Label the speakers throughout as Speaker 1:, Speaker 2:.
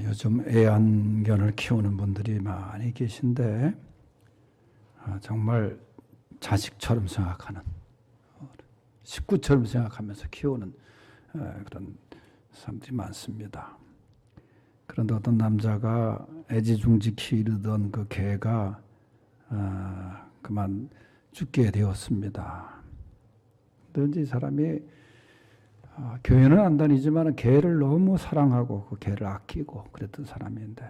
Speaker 1: 요즘 애완견을 키우는 분들이 많이 계신데 정말 자식처럼 생각하는, 식구처럼 생각하면서 키우는 그런 사람들이 많습니다. 그런데 어떤 남자가 애지중지 키우던 그 개가 그만 죽게 되었습니다. 그런데 이 사람이 교회는 안 다니지만 개를 너무 사랑하고 그 개를 아끼고 그랬던 사람인데,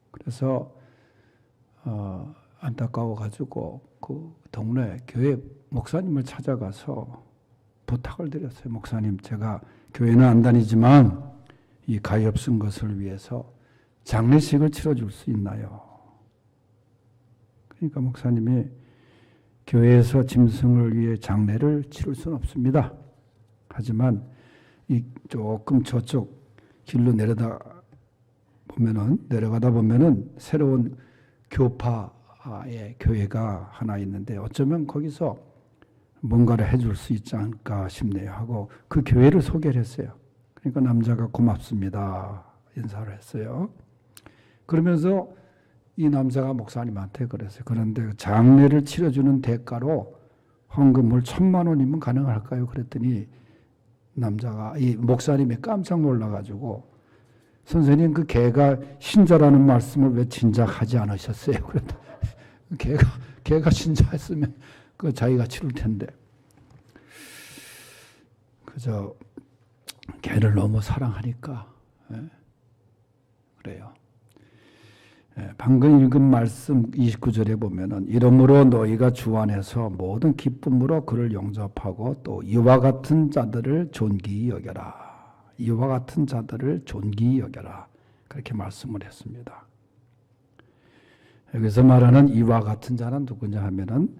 Speaker 1: 그래서 안타까워가지고 그 동네 교회 목사님을 찾아가서 부탁을 드렸어요. 목사님, 제가 교회는 안 다니지만 이 가엾은 것을 위해서 장례식을 치러줄 수 있나요? 그러니까 목사님이 교회에서 짐승을 위해 장례를 치를 수는 없습니다. 하지만 이 조금 저쪽 길로 내려가다 보면은 새로운 교파의 교회가 하나 있는데 어쩌면 거기서 뭔가를 해줄 수 있지 않을까 싶네요 하고 그 교회를 소개를 했어요. 그러니까 남자가 고맙습니다 인사를 했어요. 그러면서 이 남자가 목사님한테 그랬어요. 그런데 장례를 치러주는 대가로 헌금을 1,000만 원이면 가능할까요? 그랬더니 남자가, 이 목사님이 깜짝 놀라가지고, 선생님 그 개가 신자라는 말씀을 왜 진작하지 않으셨어요? 그랬더니 개가 신자했으면 그 자기가 치를 텐데. 그저 개를 너무 사랑하니까 그래요. 방금 읽은 말씀 29절에 보면은 이러므로 너희가 주 안에서 모든 기쁨으로 그를 영접하고 또 이와 같은 자들을 존귀히 여겨라. 이와 같은 자들을 존귀히 여겨라. 그렇게 말씀을 했습니다. 여기서 말하는 이와 같은 자는 누구냐 하면은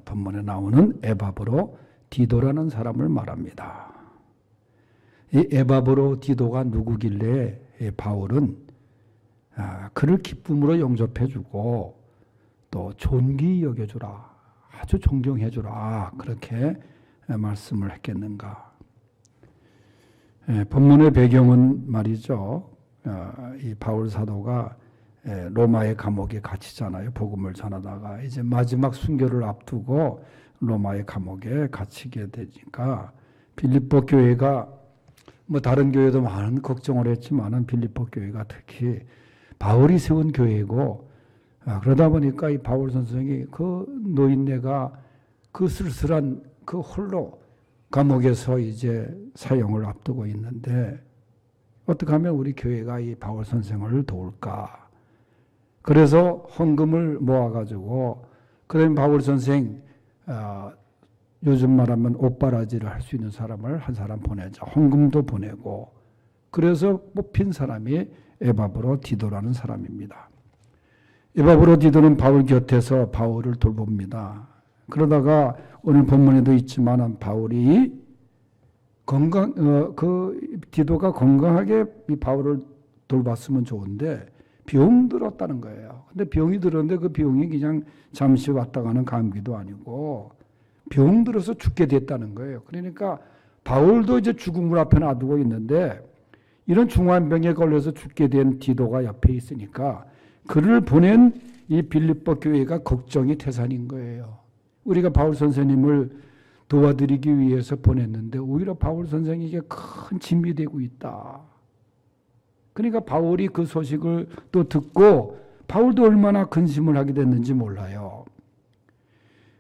Speaker 1: 본문에 나오는 에바브로 디도라는 사람을 말합니다. 이 에바브로 디도가 누구길래 바울은 그를 기쁨으로 영접해주고 또 존귀히 여겨주라, 아주 존경해주라, 그렇게 말씀을 했겠는가. 본문의 배경은 말이죠. 이 바울 사도가 로마의 감옥에 갇히잖아요. 복음을 전하다가 이제 마지막 순교를 앞두고 로마의 감옥에 갇히게 되니까 빌립보 교회가 뭐 다른 교회도 많은 걱정을 했지만은 빌립보 교회가 특히 바울이 세운 교회고, 그러다 보니까 이 바울 선생이 그 노인네가 그 쓸쓸한 그 홀로 감옥에서 이제 사형을 앞두고 있는데 어떻게 하면 우리 교회가 이 바울 선생을 도울까. 그래서 헌금을 모아가지고 그다음에 바울 선생 요즘 말하면 옷바라지를 할 수 있는 사람을 한 사람 보내자. 헌금도 보내고 그래서 뽑힌 사람이 에바브로 디도라는 사람입니다. 에바브로 디도는 바울 곁에서 바울을 돌봅니다. 그러다가 오늘 본문에도 있지만 바울이 디도가 건강하게 이 바울을 돌봤으면 좋은데 병 들었다는 거예요. 근데 병이 들었는데 그 병이 그냥 잠시 왔다 가는 감기도 아니고 병 들어서 죽게 됐다는 거예요. 그러니까 바울도 이제 죽음을 앞에 놔두고 있는데 이런 중환병에 걸려서 죽게 된 디도가 옆에 있으니까 그를 보낸 이 빌립보 교회가 걱정이 태산인 거예요. 우리가 바울 선생님을 도와드리기 위해서 보냈는데 오히려 바울 선생에게 큰 짐이 되고 있다. 그러니까 바울이 그 소식을 또 듣고 바울도 얼마나 근심을 하게 됐는지 몰라요.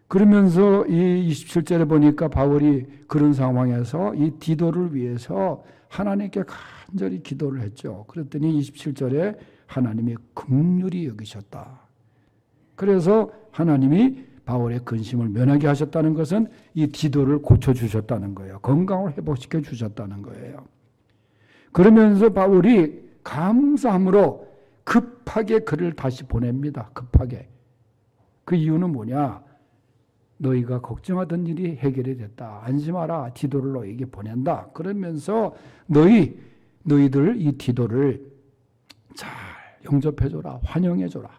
Speaker 1: 그러면서 이 27절에 보니까 바울이 그런 상황에서 이 디도를 위해서 하나님께 간절히 기도를 했죠. 그랬더니 27절에 하나님이 긍휼히 여기셨다. 그래서 하나님이 바울의 근심을 면하게 하셨다는 것은 이 디도를 고쳐주셨다는 거예요. 건강을 회복시켜 주셨다는 거예요. 그러면서 바울이 감사함으로 급하게 그를 다시 보냅니다. 급하게. 그 이유는 뭐냐? 너희가 걱정하던 일이 해결이 됐다. 안심하라. 디도를 너희에게 보낸다. 그러면서 너희들 이 디도를 잘 영접해줘라. 환영해줘라.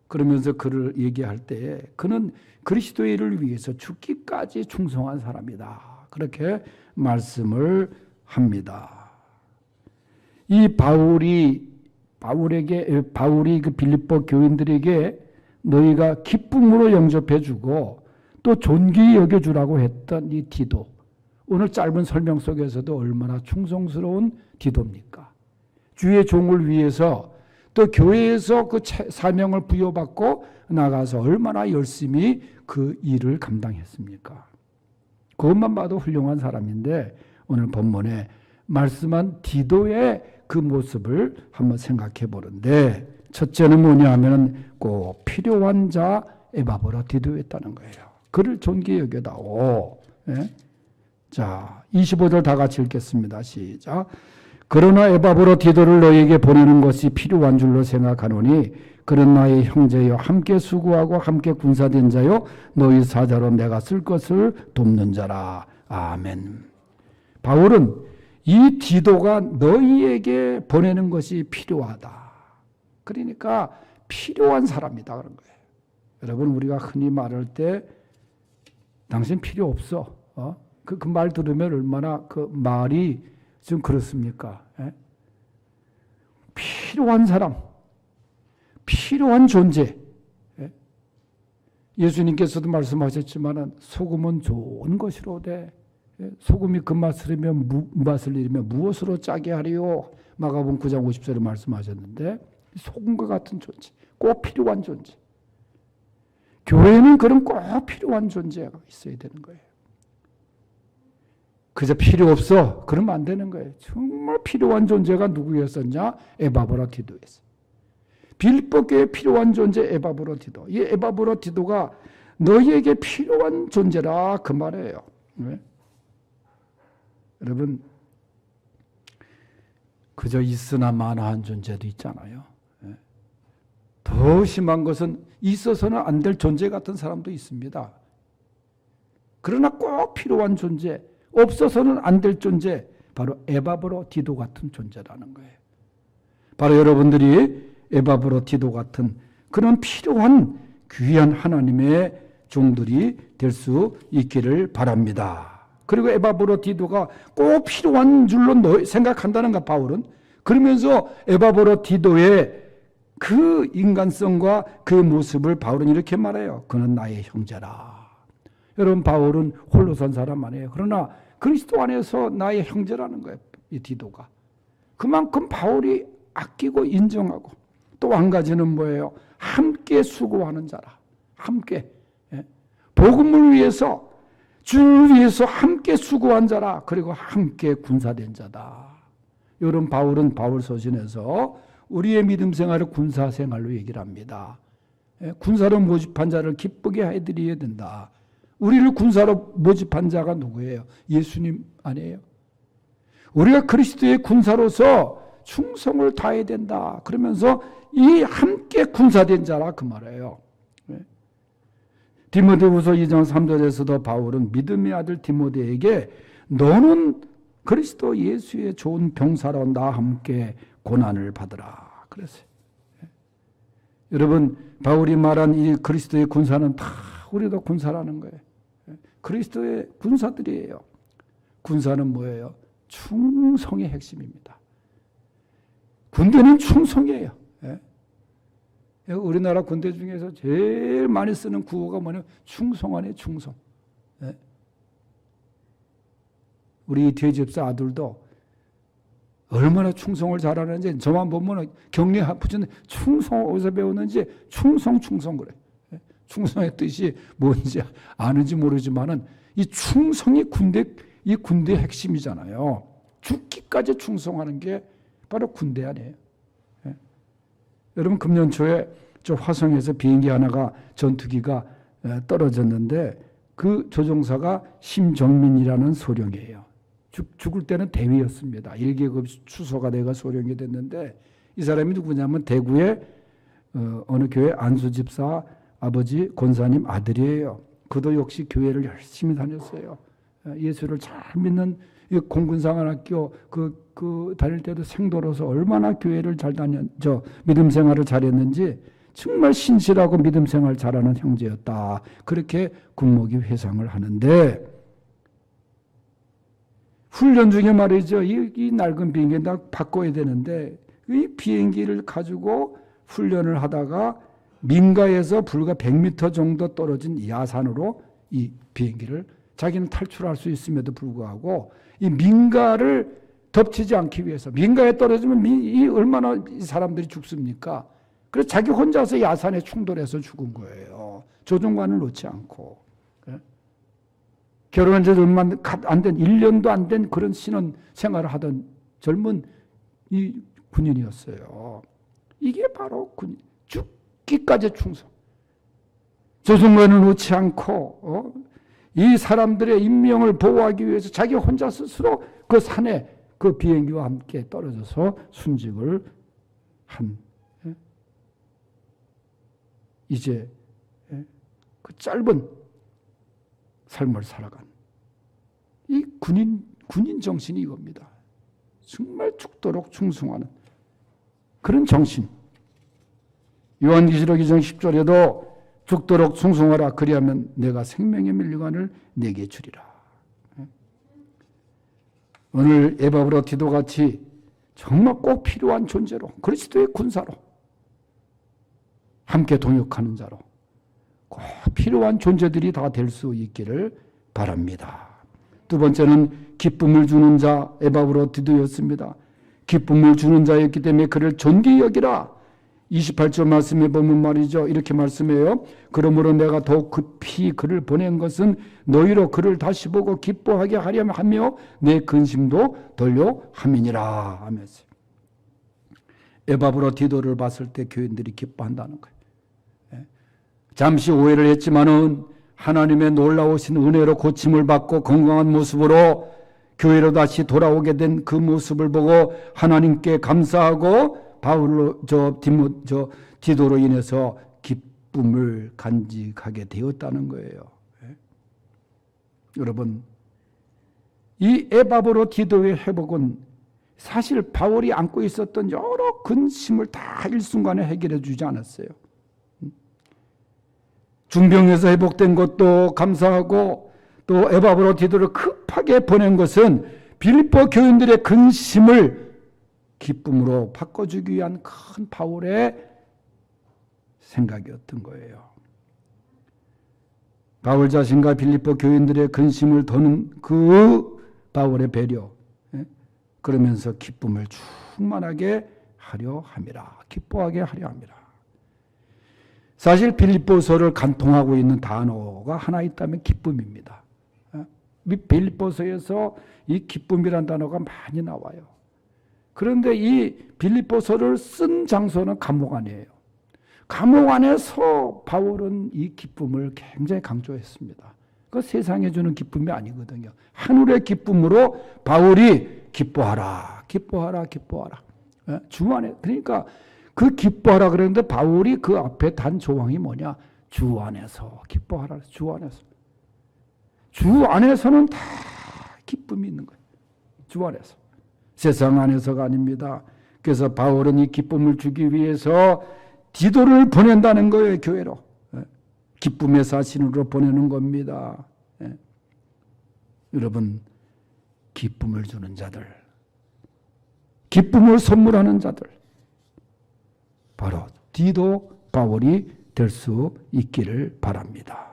Speaker 1: 그러면서 그를 얘기할 때에 그는 그리스도의 일을 위해서 죽기까지 충성한 사람이다. 그렇게 말씀을 합니다. 이 바울이 그 빌립보 교인들에게 너희가 기쁨으로 영접해주고 또 존귀히 여겨주라고 했던 이 디도, 오늘 짧은 설명 속에서도 얼마나 충성스러운 디도입니까? 주의 종을 위해서 또 교회에서 그 사명을 부여받고 나가서 얼마나 열심히 그 일을 감당했습니까? 그것만 봐도 훌륭한 사람인데 오늘 본문에 말씀한 디도의 그 모습을 한번 생각해 보는데, 첫째는 뭐냐 하면 꼭 필요한 자 에바브라 디도였다는 거예요. 그를 존귀히 여겨다오. 예? 자, 25절 다 같이 읽겠습니다. 시작. 그러나 에바브라 디도를 너희에게 보내는 것이 필요한 줄로 생각하노니 그는 나의 형제여 함께 수고하고 함께 군사된 자요 너희 사자로 내가 쓸 것을 돕는 자라. 아멘. 바울은 이 디도가 너희에게 보내는 것이 필요하다. 그러니까 필요한 사람이다 그런 거예요. 여러분, 우리가 흔히 말할 때 당신 필요 없어. 그 말 들으면 얼마나 그 말이 좀 그렇습니까? 예? 필요한 사람, 필요한 존재. 예? 예수님께서도 말씀하셨지만 소금은 좋은 것이로되 소금이 그 맛을 잃으면 무엇으로 짜게 하리요? 마가복음 9장 50절에 말씀하셨는데 소금과 같은 존재, 꼭 필요한 존재. 교회는 그런 꼭 필요한 존재가 있어야 되는 거예요. 그저 필요 없어 그러면 안 되는 거예요. 정말 필요한 존재가 누구였었냐? 에바브라 디도였어요. 빌립보 교회에 필요한 존재 에바브라 디도. 이 에바브라 디도가 너희에게 필요한 존재라 그 말이에요. 왜? 여러분, 그저 있으나 마나한 존재도 있잖아요. 더 심한 것은 있어서는 안 될 존재 같은 사람도 있습니다. 그러나 꼭 필요한 존재, 없어서는 안 될 존재, 바로 에바브로 디도 같은 존재라는 거예요. 바로 여러분들이 에바브로 디도 같은 그런 필요한 귀한 하나님의 종들이 될 수 있기를 바랍니다. 그리고 에바브로 디도가 꼭 필요한 줄로 생각한다는가 바울은. 그러면서 에바브로 디도의 그 인간성과 그 모습을 바울은 이렇게 말해요. 그는 나의 형제라. 여러분, 바울은 홀로 선 사람 아니에요. 그러나 그리스도 안에서 나의 형제라는 거예요. 이 디도가. 그만큼 바울이 아끼고 인정하고, 또 한 가지는 뭐예요? 함께 수고하는 자라. 함께. 복음을 위해서, 주를 위해서 함께 수고한 자라. 그리고 함께 군사된 자다. 이런 바울은 바울 서신에서 우리의 믿음 생활을 군사 생활로 얘기를 합니다. 군사로 모집한 자를 기쁘게 해드려야 된다. 우리를 군사로 모집한 자가 누구예요? 예수님 아니에요? 우리가 그리스도의 군사로서 충성을 다해야 된다. 그러면서 이 함께 군사된 자라 그 말이에요. 디모데후서 2장 3절에서도 바울은 믿음의 아들 디모데에게 너는 그리스도 예수의 좋은 병사로 나와 함께 고난을 받으라 그랬어요. 여러분, 바울이 말한 이 그리스도의 군사는 다 우리도 군사라는 거예요. 그리스도의 군사들이에요. 군사는 뭐예요? 충성의 핵심입니다. 군대는 충성이에요. 우리나라 군대 중에서 제일 많이 쓰는 구호가 뭐냐면 충성 아니에요, 충성. 우리 뒤집사 아들도 얼마나 충성을 잘하는지 저만 보면 격려 붙이는데 충성 어디서 배웠는지 충성 그래. 충성의 뜻이 뭔지 아는지 모르지만은 이 충성이 이 군대의 핵심이잖아요. 죽기까지 충성하는 게 바로 군대 아니에요. 여러분, 금년 초에 저 화성에서 비행기 하나가 전투기가 떨어졌는데 그 조종사가 심정민이라는 소령이에요. 죽을 때는 대위였습니다. 1계급 추소가 돼가 소령이 됐는데 이 사람이 누구냐면 대구의 어느 교회 안수집사 아버지 권사님 아들이에요. 그도 역시 교회를 열심히 다녔어요. 예수를 잘 믿는 공군상안학교 그 다닐 때도 생도로서 얼마나 교회를 잘 믿음 생활을 잘했는지 정말 신실하고 믿음 생활 잘하는 형제였다. 그렇게 군목이 회상을 하는데 훈련 중에 말이죠. 이 낡은 비행기 나 바꿔야 되는데 이 비행기를 가지고 훈련을 하다가 민가에서 불과 100m 정도 떨어진 야산으로 이 비행기를 자기는 탈출할 수 있음에도 불구하고 이 민가를 덮치지 않기 위해서 민가에 떨어지면 이 얼마나 이 사람들이 죽습니까? 그래서 자기 혼자서 야산에 충돌해서 죽은 거예요. 조종관을 놓지 않고. 결혼한 지 얼마 안 된 1년도 안 된 그런 신혼 생활을 하던 젊은 이 군인이었어요. 이게 바로 죽기까지 충성. 조종관을 놓지 않고 이 사람들의 인명을 보호하기 위해서 자기 혼자 스스로 그 산에 그 비행기와 함께 떨어져서 순직을 한 이제 그 짧은 삶을 살아간 이 군인 정신이 이겁니다. 정말 죽도록 충성하는 그런 정신. 요한계시록 2장 10절에도 죽도록 충성하라 그리하면 내가 생명의 멸류관을 내게 주리라. 오늘 에바브로 디도같이 정말 꼭 필요한 존재로 그리스도의 군사로 함께 동역하는 자로 꼭 필요한 존재들이 다 될 수 있기를 바랍니다. 두 번째는 기쁨을 주는 자 에바브로 디도였습니다. 기쁨을 주는 자였기 때문에 그를 존귀히 여기라. 28절 말씀에 보면 말이죠. 이렇게 말씀해요. 그러므로 내가 더욱 급히 그를 보낸 것은 너희로 그를 다시 보고 기뻐하게 하려 하며 내 근심도 돌려 함이니라 하면서 에바브로 디도를 봤을 때 교인들이 기뻐한다는 거예요. 잠시 오해를 했지만은 하나님의 놀라우신 은혜로 고침을 받고 건강한 모습으로 교회로 다시 돌아오게 된 그 모습을 보고 하나님께 감사하고 디도로 인해서 기쁨을 간직하게 되었다는 거예요. 여러분, 이 에바브로 디도의 회복은 사실 바울이 안고 있었던 여러 근심을 다 일순간에 해결해 주지 않았어요. 중병에서 회복된 것도 감사하고 또 에바브로 디도를 급하게 보낸 것은 빌립보 교인들의 근심을 기쁨으로 바꿔주기 위한 큰 바울의 생각이었던 거예요. 바울 자신과 빌립보 교인들의 근심을 도는 그 바울의 배려, 그러면서 기쁨을 충만하게 하려 함이라. 기뻐하게 하려 함이라. 사실 빌립보서를 간통하고 있는 단어가 하나 있다면 기쁨입니다. 빌립보서에서 이 기쁨이라는 단어가 많이 나와요. 그런데 이 빌립보서를 쓴 장소는 감옥 안이에요. 감옥 안에서 바울은 이 기쁨을 굉장히 강조했습니다. 그 세상에 주는 기쁨이 아니거든요. 하늘의 기쁨으로 바울이 기뻐하라, 기뻐하라, 기뻐하라. 주 안에. 그러니까 그 기뻐하라 그랬는데 바울이 그 앞에 단 조항이 뭐냐? 주 안에서 기뻐하라. 주 안에서. 주 안에서는 다 기쁨이 있는 거예요. 주 안에서. 세상 안에서가 아닙니다. 그래서 바울은 이 기쁨을 주기 위해서 디도를 보낸다는 거예요. 교회로. 기쁨의 사신으로 보내는 겁니다. 여러분, 기쁨을 주는 자들, 기쁨을 선물하는 자들, 바로 디도 바울이 될 수 있기를 바랍니다.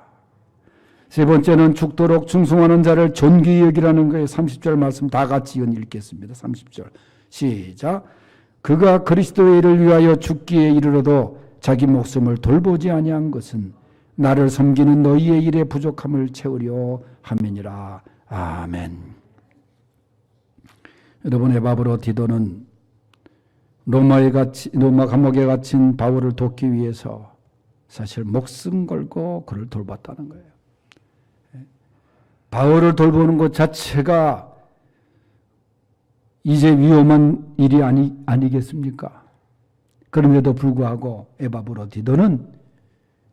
Speaker 1: 세 번째는 죽도록 충성하는 자를 존귀히 여기라는 거예요. 30절 말씀 다 같이 읽겠습니다. 30절 시작. 그가 그리스도의 일을 위하여 죽기에 이르러도 자기 목숨을 돌보지 아니한 것은 나를 섬기는 너희의 일의 부족함을 채우려 함이니라. 아멘. 여러분, 에바브로 디도는 로마 감옥에 갇힌 바울을 돕기 위해서 사실 목숨 걸고 그를 돌봤다는 거예요. 바울을 돌보는 것 자체가 이제 위험한 일이 아니겠습니까? 그런데도 불구하고 에바브로 디도는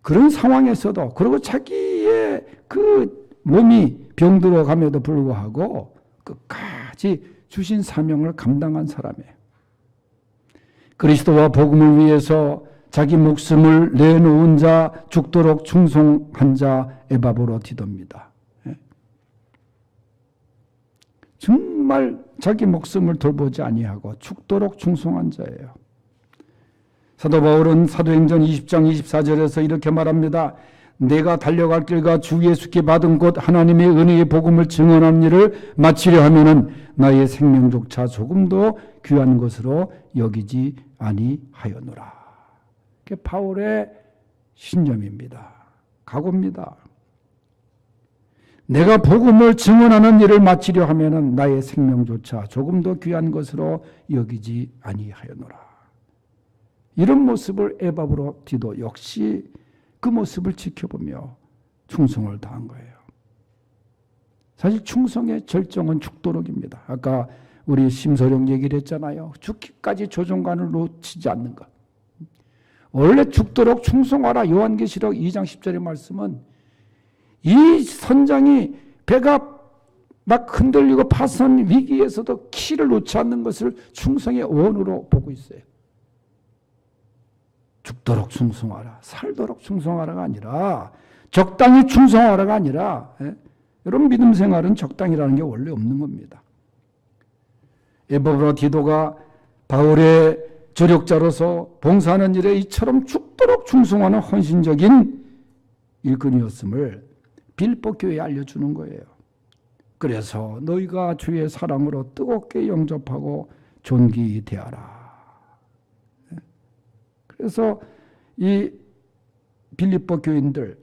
Speaker 1: 그런 상황에서도, 그리고 자기의 그 몸이 병들어 감에도 불구하고 끝까지 주신 사명을 감당한 사람이에요. 그리스도와 복음을 위해서 자기 목숨을 내놓은 자, 죽도록 충성한 자 에바브로 디도입니다. 정말 정말 자기 목숨을 돌보지 아니하고 죽도록 충성한 자예요. 사도 바울은 사도행전 20장 24절에서 이렇게 말합니다. 내가 달려갈 길과 주 예수께 받은 곧 하나님의 은혜의 복음을 증언하는 일을 마치려 하면은 나의 생명조차 조금도 귀한 것으로 여기지 아니하였노라. 그게 바울의 신념입니다. 각오입니다. 내가 복음을 증언하는 일을 마치려 하면은 나의 생명조차 조금도 귀한 것으로 여기지 아니하였노라. 이런 모습을 에바브로디도 역시 그 모습을 지켜보며 충성을 다한 거예요. 사실 충성의 절정은 죽도록입니다. 아까 우리 심소령 얘기를 했잖아요. 죽기까지 조종관을 놓치지 않는 것. 원래 죽도록 충성하라. 요한계시록 2장 10절의 말씀은 이 선장이 배가 막 흔들리고 파손 위기에서도 키를 놓지 않는 것을 충성의 원으로 보고 있어요. 죽도록 충성하라, 살도록 충성하라가 아니라 적당히 충성하라가 아니라 여러분 믿음 생활은 적당이라는 게 원래 없는 겁니다. 에바브로디도가 바울의 조력자로서 봉사하는 일에 이처럼 죽도록 충성하는 헌신적인 일꾼이었음을 빌립보 교회에 알려주는 거예요. 그래서 너희가 주의 사랑으로 뜨겁게 영접하고 존귀히 대하라. 그래서 이 빌립보 교인들을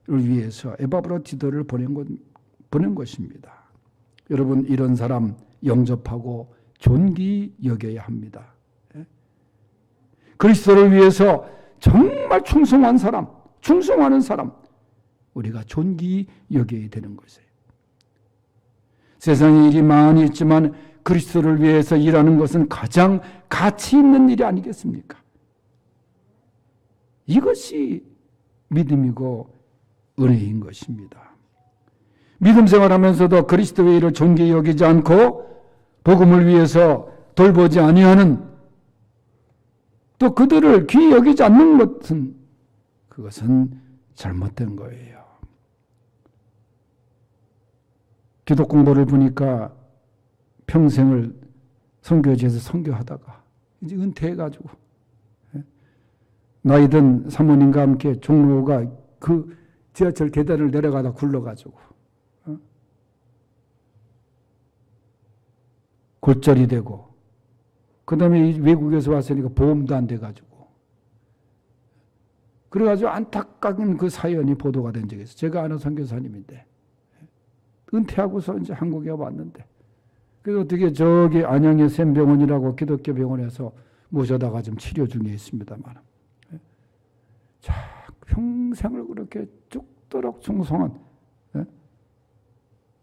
Speaker 1: 위해서 에바브로디도를 보낸 것입니다. 여러분 이런 사람 영접하고 존귀히 여겨야 합니다. 그리스도를 위해서 정말 충성한 사람, 충성하는 사람 우리가 존귀히 여겨야 되는 것이에요. 세상에 일이 많이 있지만 그리스도를 위해서 일하는 것은 가장 가치 있는 일이 아니겠습니까? 이것이 믿음이고 은혜인 것입니다. 믿음 생활하면서도 그리스도의 일을 존귀히 여기지 않고 복음을 위해서 돌보지 아니하는 또 그들을 귀히 여기지 않는 것은 그것은 잘못된 거예요. 기독 공부를 보니까 평생을 선교지에서 선교하다가 이제 은퇴해가지고 나이든 사모님과 함께 종로가 그 지하철 계단을 내려가다 굴러가지고 골절이 되고 그 다음에 외국에서 왔으니까 보험도 안 돼가지고 그래가지고 안타까운 그 사연이 보도가 된 적이 있어요. 제가 아는 선교사님인데 은퇴하고서 이제 한국에 왔는데 그래서 어떻게 저기 안양의 샘병원이라고 기독교 병원에서 모셔다가 좀 치료 중에 있습니다만 자, 평생을 그렇게 죽도록 충성한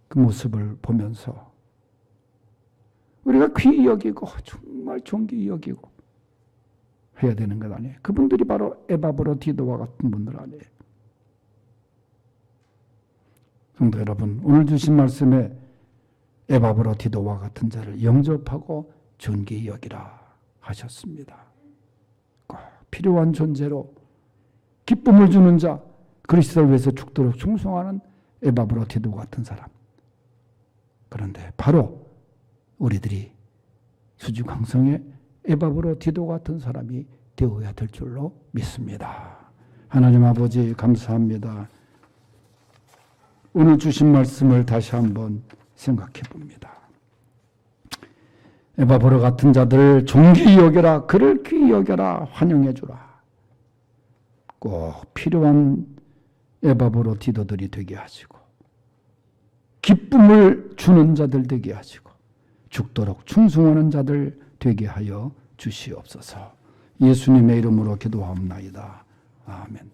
Speaker 1: 그 모습을 보면서 우리가 귀히 여기고 정말 존귀히 여기고 해야 되는 것 아니에요. 그분들이 바로 에바브로디도와 같은 분들 아니에요. 성도 여러분, 오늘 주신 말씀에 에바브로디도와 같은 자를 영접하고 존귀히 여기라 하셨습니다. 꼭 필요한 존재로 기쁨을 주는 자, 그리스도를 위해서 죽도록 충성하는 에바브로디도 같은 사람. 그런데 바로 우리들이 수지광성의 에바브로디도 같은 사람이 되어야 될 줄로 믿습니다. 하나님 아버지 감사합니다. 오늘 주신 말씀을 다시 한번 생각해 봅니다. 에바브로 같은 자들을 존귀히 여겨라, 그를 귀히 여겨라, 환영해 주라. 꼭 필요한 에바브로디도들이 되게 하시고 기쁨을 주는 자들 되게 하시고 죽도록 충성하는 자들 되게 하여 주시옵소서. 예수님의 이름으로 기도하옵나이다. 아멘.